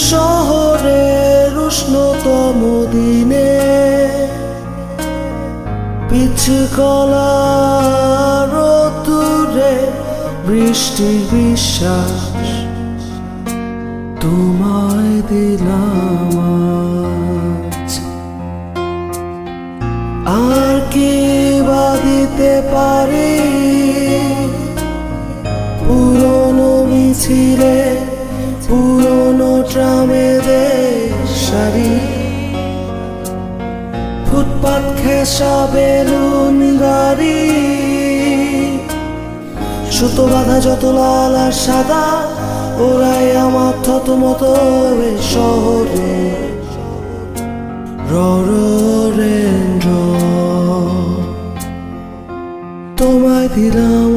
শহরের উষ্ণতম দিনে পিছে কলা রোদ্দুরে বৃষ্টির বিশ্বাস তোমায় দিলাম আজ। আর কি বা দিতে পারি পুরনো মিছিলে পুরনো ট্রামেদের সারি, ফুটপাত ঘেঁষা বেলুন গাড়ি, সুতো বাঁধা যত লাল আর সাদা ওরাই আমার থতমত শহরে ররেন্দ্র তোমায় দিলাম